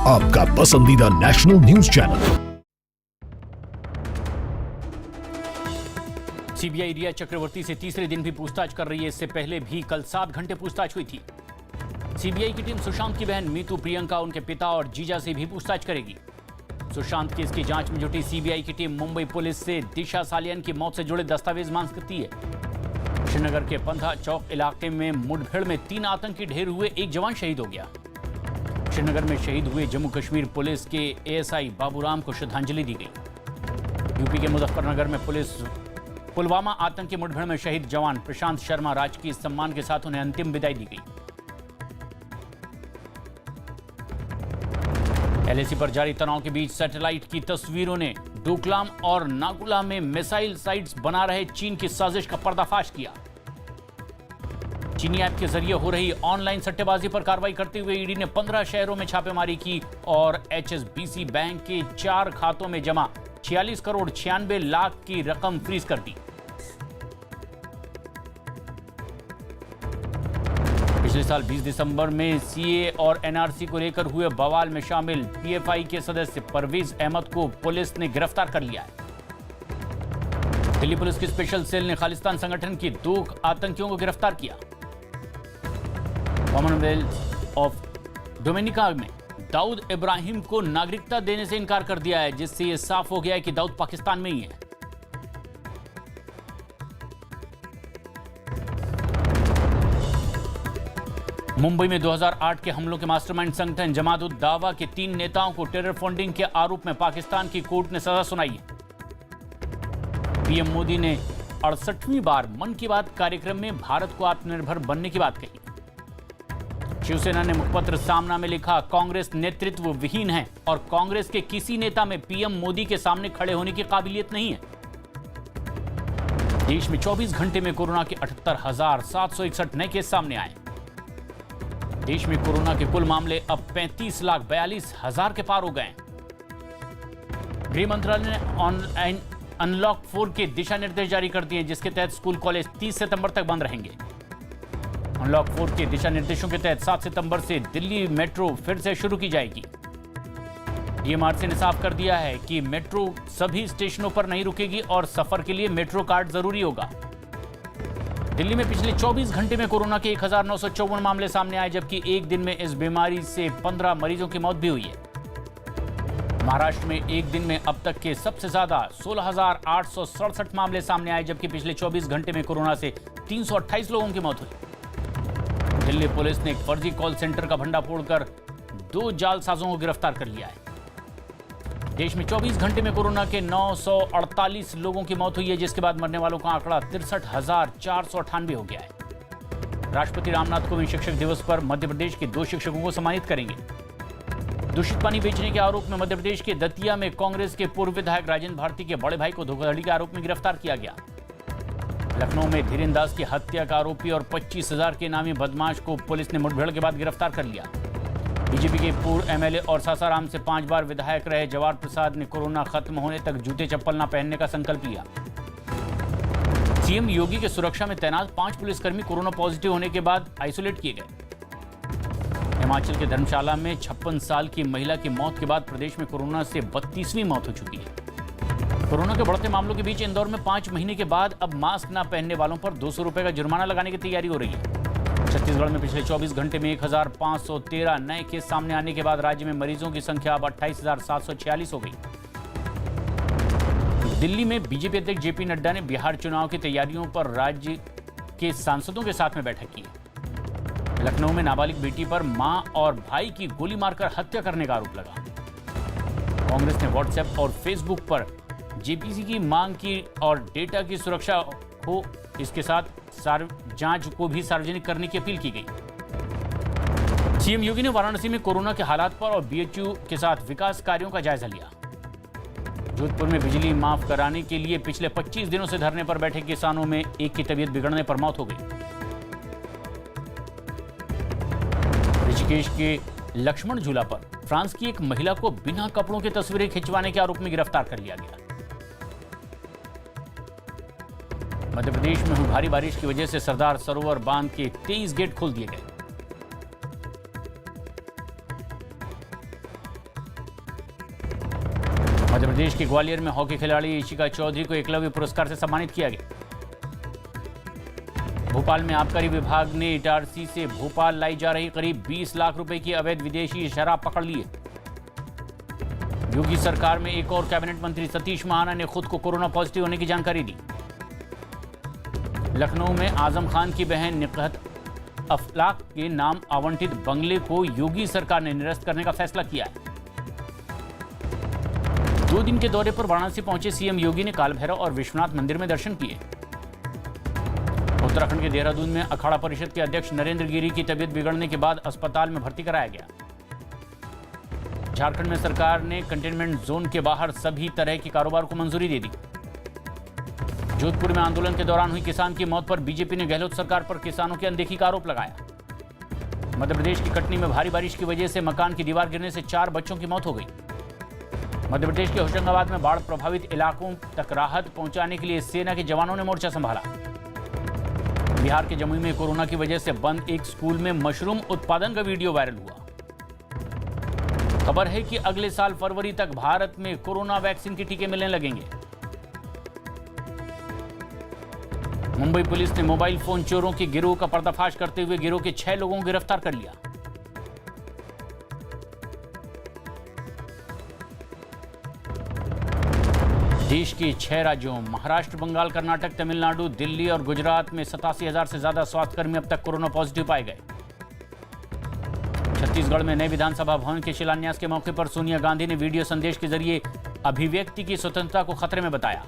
आपका पसंदीदा national news channel. CBI रिया चक्रवर्ती से तीसरे दिन भी पूछताछ कर रही है। इससे पहले भी कल 7 घंटे पूछताछ हुई थी। सीबीआई की टीम सुशांत की बहन मीतू, प्रियंका, उनके पिता और जीजा से भी पूछताछ करेगी। सुशांत केस की जांच में जुटी सीबीआई की टीम मुंबई पुलिस से दिशा सालियान की मौत से जुड़े दस्तावेज मांग सकती है। श्रीनगर के पंथा चौक इलाके में मुठभेड़ में 3 आतंकी ढेर हुए, एक जवान शहीद हो गया। श्रीनगर में शहीद हुए जम्मू कश्मीर पुलिस के एएसआई बाबूराम को श्रद्धांजलि दी गई। यूपी के मुजफ्फरनगर में पुलिस पुलवामा आतंकी मुठभेड़ में शहीद जवान प्रशांत शर्मा राजकीय सम्मान के साथ उन्हें अंतिम विदाई दी गई। एलएसी पर जारी तनाव के बीच सैटेलाइट की तस्वीरों ने डोकलाम और नागुला में मिसाइल साइट्स बना रहे चीन की साजिश का पर्दाफाश किया। चीनी ऐप के जरिए हो रही ऑनलाइन सट्टेबाजी पर कार्रवाई करते हुए ईडी ने 15 शहरों में छापेमारी की और एचएसबीसी बैंक के 4 खातों में जमा 46 करोड़ 96 लाख की रकम फ्रीज कर दी। पिछले साल 20 दिसंबर में सीए और एनआरसी को लेकर हुए बवाल में शामिल पीएफआई के सदस्य परवेज अहमद को पुलिस ने गिरफ्तार कर लिया है। दिल्ली पुलिस की स्पेशल सेल ने खालिस्तान संगठन के 2 आतंकियों को गिरफ्तार किया। कॉमनवेल्थ ऑफ डोमिनिका में दाऊद इब्राहिम को नागरिकता देने से इनकार कर दिया है, जिससे यह साफ हो गया है कि दाऊद पाकिस्तान में ही है। मुंबई में 2008 के हमलों के मास्टरमाइंड संगठन जमात उद दावा के 3 नेताओं को टेरर फंडिंग के आरोप में पाकिस्तान की कोर्ट ने सजा सुनाई है। पीएम मोदी ने 68वीं बार मन की बात कार्यक्रम में भारत को आत्मनिर्भर बनने की बात कही। शिवसेना ने मुखपत्र सामना में लिखा, कांग्रेस नेतृत्व विहीन है और कांग्रेस के किसी नेता में पीएम मोदी के सामने खड़े होने की काबिलियत नहीं है। देश में 24 घंटे में कोरोना के 78,761 नए केस सामने आए। देश में कोरोना के कुल मामले अब 35,42,000 के पार हो गए। गृह मंत्रालय ने ऑनलाइन अनलॉक 4 के दिशा निर्देश जारी कर दिए, जिसके तहत स्कूल कॉलेज 30 सितंबर तक बंद रहेंगे। अनलॉक 4 के दिशा निर्देशों के तहत 7 सितंबर से दिल्ली मेट्रो फिर से शुरू की जाएगी। डीएमआरसी ने साफ कर दिया है कि मेट्रो सभी स्टेशनों पर नहीं रुकेगी और सफर के लिए मेट्रो कार्ड जरूरी होगा। दिल्ली में पिछले 24 घंटे में कोरोना के 1954 मामले सामने आए, जबकि एक दिन में इस बीमारी से 15 मरीजों की मौत भी हुई है। महाराष्ट्र में एक दिन में अब तक के सबसे ज्यादा 16,867 मामले सामने आए, जबकि पिछले 24 घंटे में कोरोना से 328 लोगों की मौत हुई। दिल्ली पुलिस ने एक फर्जी कॉल सेंटर का भंडा फोड़कर 2 जालसाजों को गिरफ्तार कर लिया है। देश में 24 घंटे में कोरोना के 948 लोगों की मौत हुई है, जिसके बाद मरने वालों का आंकड़ा 63,498 हो गया है। राष्ट्रपति रामनाथ कोविंद शिक्षक दिवस पर मध्य प्रदेश के 2 शिक्षकों को सम्मानित करेंगे। दूषित पानी बेचने के आरोप में मध्य प्रदेश के दतिया में कांग्रेस के पूर्व विधायक राजेंद्र भारती के बड़े भाई को धोखाधड़ी के आरोप में गिरफ्तार किया गया। लखनऊ में धीरेन्द्र दास की हत्या का आरोपी और 25,000 के इनामी बदमाश को पुलिस ने मुठभेड़ के बाद गिरफ्तार कर लिया। बीजेपी के पूर्व एमएलए और सासाराम से 5 बार विधायक रहे जवाहर प्रसाद ने कोरोना खत्म होने तक जूते चप्पल न पहनने का संकल्प लिया। सीएम योगी के सुरक्षा में तैनात 5 पुलिसकर्मी कोरोना पॉजिटिव होने के बाद आइसोलेट किए गए। हिमाचल के धर्मशाला में 56 साल की महिला की मौत के बाद प्रदेश में कोरोना से 32वीं मौत हो चुकी है। कोरोना के बढ़ते मामलों के बीच इंदौर में 5 महीने के बाद अब मास्क न पहनने वालों पर 200 रुपए का जुर्माना लगाने की तैयारी हो रही है। छत्तीसगढ़ में पिछले 24 घंटे में 1,513 नए केस सामने आने के बाद राज्य में मरीजों की संख्या अब 28,746 हो गई। दिल्ली में बीजेपी अध्यक्ष जेपी नड्डा ने बिहार चुनाव की तैयारियों पर राज्य के सांसदों के साथ में बैठक की। लखनऊ में नाबालिग बेटी पर मां और भाई की गोली मारकर हत्या करने का आरोप लगा। कांग्रेस ने व्हाट्सएप और फेसबुक पर जेपीसी की मांग की और डेटा की सुरक्षा हो, इसके साथ जांच को भी सार्वजनिक करने की अपील की गई। सीएम योगी ने वाराणसी में कोरोना के हालात पर और बीएचयू के साथ विकास कार्यों का जायजा लिया। जोधपुर में बिजली माफ कराने के लिए पिछले 25 दिनों से धरने पर बैठे किसानों में एक की तबीयत बिगड़ने पर मौत हो गई। ऋषिकेश के लक्ष्मण झूला पर फ्रांस की एक महिला को बिना कपड़ों की तस्वीरें खिंचवाने के आरोप में गिरफ्तार कर लिया गया। मध्य प्रदेश में हुई भारी बारिश की वजह से सरदार सरोवर बांध के 23 गेट खोल दिए गए। मध्य प्रदेश के ग्वालियर में हॉकी खिलाड़ी इशिका चौधरी को एकलव्य पुरस्कार से सम्मानित किया गया। भोपाल में आबकारी विभाग ने इटारसी से भोपाल लाई जा रही करीब 20 लाख रुपए की अवैध विदेशी शराब पकड़ ली है। योगी सरकार में एक और कैबिनेट मंत्री सतीश महाना ने खुद को कोरोना पॉजिटिव होने की जानकारी दी। लखनऊ में आजम खान की बहन निकहत अफलाक के नाम आवंटित बंगले को योगी सरकार ने निरस्त करने का फैसला किया है। 2 दिन के दौरे पर वाराणसी पहुंचे सीएम योगी ने काल भैरव और विश्वनाथ मंदिर में दर्शन किए। उत्तराखंड के देहरादून में अखाड़ा परिषद के अध्यक्ष नरेंद्र गिरी की तबीयत बिगड़ने के बाद अस्पताल में भर्ती कराया गया। झारखंड में सरकार ने कंटेनमेंट जोन के बाहर सभी तरह के कारोबार को मंजूरी दे दी। जोधपुर में आंदोलन के दौरान हुई किसान की मौत पर बीजेपी ने गहलोत सरकार पर किसानों की अनदेखी का आरोप लगाया। मध्य प्रदेश की कटनी में भारी बारिश की वजह से मकान की दीवार गिरने से 4 बच्चों की मौत हो गई। मध्य प्रदेश के होशंगाबाद में बाढ़ प्रभावित इलाकों तक राहत पहुंचाने के लिए सेना के जवानों ने मोर्चा संभाला। बिहार के जमुई में कोरोना की वजह से बंद एक स्कूल में मशरूम उत्पादन का वीडियो वायरल हुआ। खबर है कि अगले साल फरवरी तक भारत में कोरोना वैक्सीन के टीके मिलने लगेंगे। मुंबई पुलिस ने मोबाइल फोन चोरों के गिरोह का पर्दाफाश करते हुए गिरोह के 6 लोगों को गिरफ्तार कर लिया। देश के 6 राज्यों महाराष्ट्र, बंगाल, कर्नाटक, तमिलनाडु, दिल्ली और गुजरात में 87,000 से ज्यादा स्वास्थ्यकर्मी अब तक कोरोना पॉजिटिव पाए गए। छत्तीसगढ़ में नए विधानसभा भवन के शिलान्यास के मौके पर सोनिया गांधी ने वीडियो संदेश के जरिए अभिव्यक्ति की स्वतंत्रता को खतरे में बताया।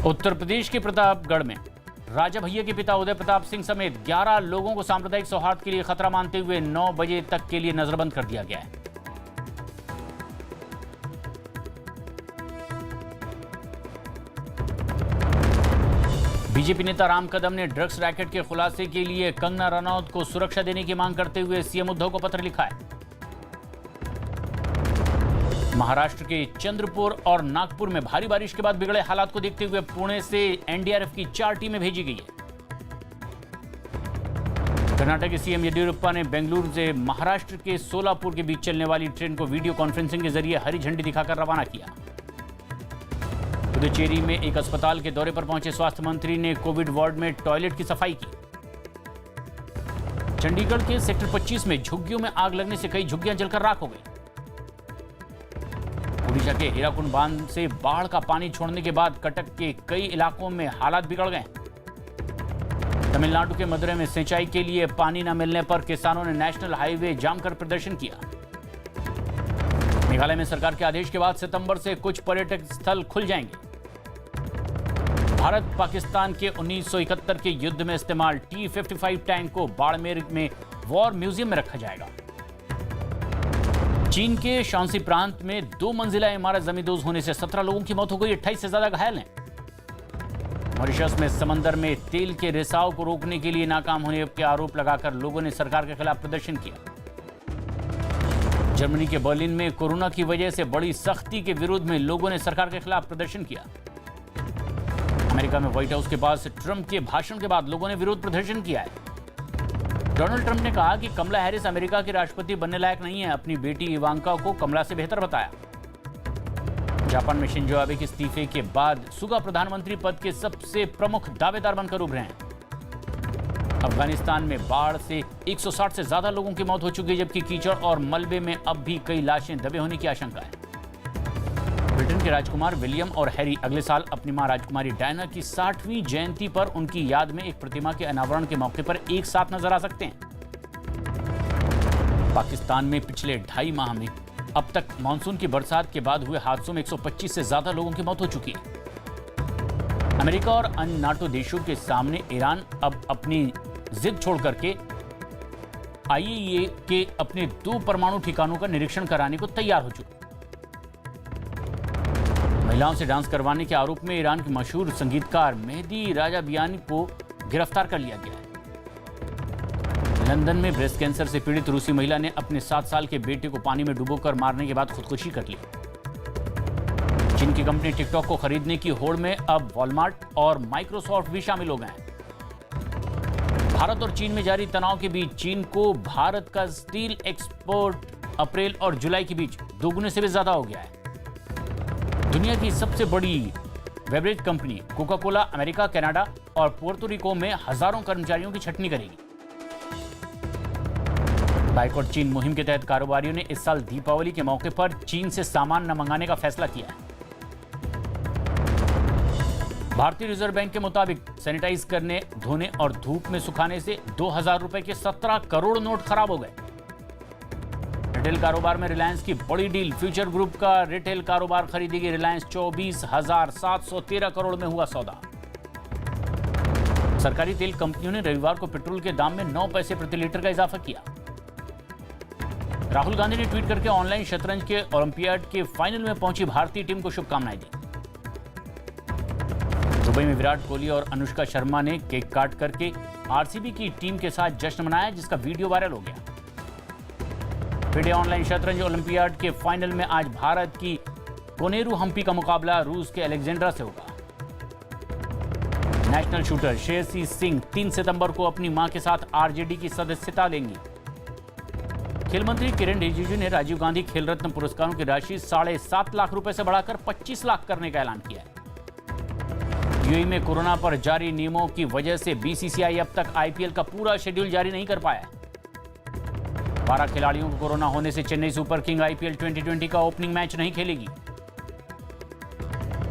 उत्तर प्रदेश के प्रतापगढ़ में राजा भैया के पिता उदय प्रताप सिंह समेत 11 लोगों को सांप्रदायिक सौहार्द के लिए खतरा मानते हुए 9 बजे तक के लिए नजरबंद कर दिया गया है। बीजेपी नेता राम कदम ने ड्रग्स रैकेट के खुलासे के लिए कंगना रनौत को सुरक्षा देने की मांग करते हुए सीएम उद्धव को पत्र लिखा है। महाराष्ट्र के चंद्रपुर और नागपुर में भारी बारिश के बाद बिगड़े हालात को देखते हुए पुणे से एनडीआरएफ की 4 टीमें भेजी गई है। कर्नाटक के सीएम येदियुरप्पा ने बेंगलुरु से महाराष्ट्र के सोलापुर के बीच चलने वाली ट्रेन को वीडियो कॉन्फ्रेंसिंग के जरिए हरी झंडी दिखाकर रवाना किया। पुदुचेरी में एक अस्पताल के दौरे पर पहुंचे स्वास्थ्य मंत्री ने कोविड वार्ड में टॉयलेट की सफाई की। चंडीगढ़ के सेक्टर 25 में झुग्गियों में आग लगने से कई झुग्गियां जलकर राख हो गई। ओडिशा के हीराकुंड बांध से बाढ़ का पानी छोड़ने के बाद कटक के कई इलाकों में हालात बिगड़ गए। तमिलनाडु के मदुरै में सिंचाई के लिए पानी न मिलने पर किसानों ने नेशनल हाईवे जाम कर प्रदर्शन किया। मेघालय में सरकार के आदेश के बाद सितंबर से कुछ पर्यटक स्थल खुल जाएंगे। भारत पाकिस्तान के 1971 के युद्ध में इस्तेमाल T-55 टैंक को बाड़मेर में वॉर म्यूजियम में रखा जाएगा। चीन के शांसी प्रांत में 2 मंजिला इमारत जमींदोज होने से 17 लोगों की मौत हो गई, 28 से ज्यादा घायल हैं। मॉरिशस में समंदर में तेल के रिसाव को रोकने के लिए नाकाम होने के आरोप लगाकर लोगों ने सरकार के खिलाफ प्रदर्शन किया। जर्मनी के बर्लिन में कोरोना की वजह से बड़ी सख्ती के विरोध में लोगों ने सरकार के खिलाफ प्रदर्शन किया। अमेरिका में व्हाइट हाउस के पास ट्रंप के भाषण के बाद लोगों ने विरोध प्रदर्शन किया है। डोनाल्ड ट्रंप ने कहा कि कमला हैरिस अमेरिका की राष्ट्रपति बनने लायक नहीं है, अपनी बेटी इवांका को कमला से बेहतर बताया। जापान में शिंजो आबे के इस्तीफे के बाद सुगा प्रधानमंत्री पद के सबसे प्रमुख दावेदार बनकर उभरे हैं। अफगानिस्तान में बाढ़ से 160 से ज्यादा लोगों की मौत हो चुकी है, जबकि कीचड़ और मलबे में अब भी कई लाशें दबे होने की आशंका है। ब्रिटेन के राजकुमार विलियम और हैरी अगले साल अपनी मां राजकुमारी डायना की 60वीं जयंती पर उनकी याद में एक प्रतिमा के अनावरण के मौके पर एक साथ नजर आ सकते हैं। पाकिस्तान में पिछले 2.5 माह में अब तक मानसून की बरसात के बाद हुए हादसों में 125 से ज्यादा लोगों की मौत हो चुकी है। अमेरिका और अन्य नाटो देशों के सामने ईरान अब अपनी जिद छोड़ करके IAEA के अपने 2 परमाणु ठिकानों का निरीक्षण कराने को तैयार हो चुका। महिलाओं से डांस करवाने के आरोप में ईरान के मशहूर संगीतकार मेहदी राजाबियानी को गिरफ्तार कर लिया गया है। लंदन में ब्रेस्ट कैंसर से पीड़ित रूसी महिला ने अपने 7 साल के बेटे को पानी में डुबोकर मारने के बाद खुदकुशी कर ली। चीन की कंपनी टिकटॉक को खरीदने की होड़ में अब वॉलमार्ट और माइक्रोसॉफ्ट भी शामिल हो गए हैं। भारत और चीन में जारी तनाव के बीच चीन को भारत का स्टील एक्सपोर्ट अप्रैल और जुलाई के बीच दोगुने से भी ज्यादा हो गया है। दुनिया की सबसे बड़ी beverage company Coca Cola America, Canada और पोर्टो रिको में हजारों कर्मचारियों की छंटनी करेगी। बाइकआउट चीन मुहिम के तहत कारोबारियों ने इस साल दीपावली के मौके पर चीन से सामान न मंगाने का फैसला किया है। भारतीय रिजर्व बैंक के मुताबिक सैनिटाइज करने, धोने और धूप में सुखाने से 2000 रुपए के 17 करोड़ नोट खराब हो गए। रिटेल कारोबार में रिलायंस की बड़ी डील, फ्यूचर ग्रुप का रिटेल कारोबार खरीदेगी रिलायंस, 24,713 करोड़ में हुआ सौदा। सरकारी तेल कंपनियों ने रविवार को पेट्रोल के दाम में 9 पैसे प्रति लीटर का इजाफा किया। राहुल गांधी ने ट्वीट करके ऑनलाइन शतरंज के ओलंपियाड के फाइनल में पहुंची भारतीय टीम को शुभकामनाएं दी। दुबई में विराट कोहली और अनुष्का शर्मा ने केक काट करके आरसीबी की टीम के साथ जश्न मनाया, जिसका वीडियो वायरल हो गया। फिडे ऑनलाइन शतरंज ओलंपियाड के फाइनल में आज भारत की कोनेरू हम्पी का मुकाबला रूस के अलेक्जेंड्रा से होगा। नेशनल शूटर श्रेयसी सिंह 3 सितंबर को अपनी मां के साथ आरजेडी की सदस्यता लेंगी। खेल मंत्री किरण रिजिजू ने राजीव गांधी खेल रत्न पुरस्कारों की राशि 7.5 लाख रुपए से बढ़ाकर 25 लाख करने का ऐलान किया है। यूएई में कोरोना पर जारी नियमों की वजह से बीसीसीआई अब तक आईपीएल का पूरा शेड्यूल जारी नहीं कर पाया है। 12 खिलाड़ियों को कोरोना होने से चेन्नई सुपर किंग आईपीएल 2020 का ओपनिंग मैच नहीं खेलेगी।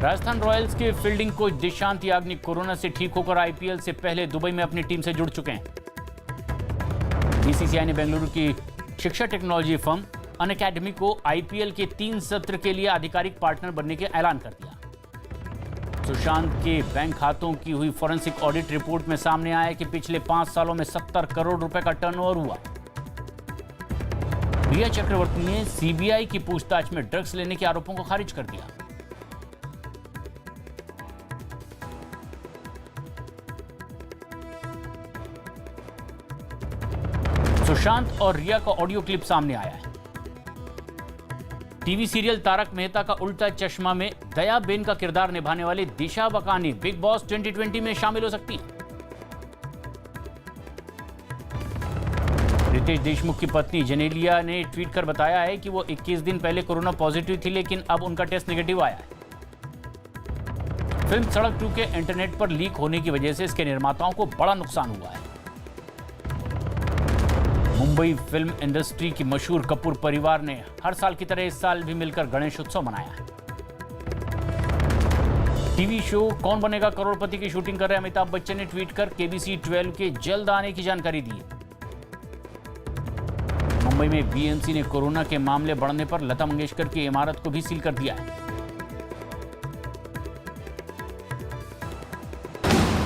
राजस्थान रॉयल्स के fielding coach Dishant Yagnik corona से ठीक होकर आईपीएल से पहले दुबई में अपनी टीम से जुड़ चुके हैं। बीसीसीआई ने बेंगलुरु की शिक्षा टेक्नोलॉजी फर्म अनअकैडमी को आईपीएल के 3 सत्र के लिए आधिकारिक पार्टनर बनने के ऐलान कर दिया। सुशांत के बैंक खातों की हुई फॉरेंसिक ऑडिट रिपोर्ट में सामने आया कि पिछले 5 सालों में 70 करोड़ रुपए का टर्नओवर हुआ। रिया चक्रवर्ती ने सीबीआई की पूछताछ में ड्रग्स लेने के आरोपों को खारिज कर दिया। सुशांत और रिया का ऑडियो क्लिप सामने आया है। टीवी सीरियल तारक मेहता का उल्टा चश्मा में दयाबेन का किरदार निभाने वाली दिशा बकानी बिग बॉस 2020 में शामिल हो सकती है। रितेश देशमुख की पत्नी जेनेलिया ने ट्वीट कर बताया है कि वो 21 दिन पहले कोरोना पॉजिटिव थी, लेकिन अब उनका टेस्ट नेगेटिव आया है। फिल्म सड़क 2 के इंटरनेट पर लीक होने की वजह से इसके निर्माताओं को बड़ा नुकसान हुआ है। मुंबई फिल्म इंडस्ट्री की मशहूर कपूर परिवार ने हर साल की तरह इस साल भी मिलकर गणेश उत्सव मनाया है। टीवी शो कौन बनेगा करोड़पति की शूटिंग कर रहे अमिताभ बच्चन ने ट्वीट कर केबीसी 12 के जल्द आने की जानकारी दी है। मुंबई में बीएमसी ने कोरोना के मामले बढ़ने पर लता मंगेशकर की इमारत को भी सील कर दिया है।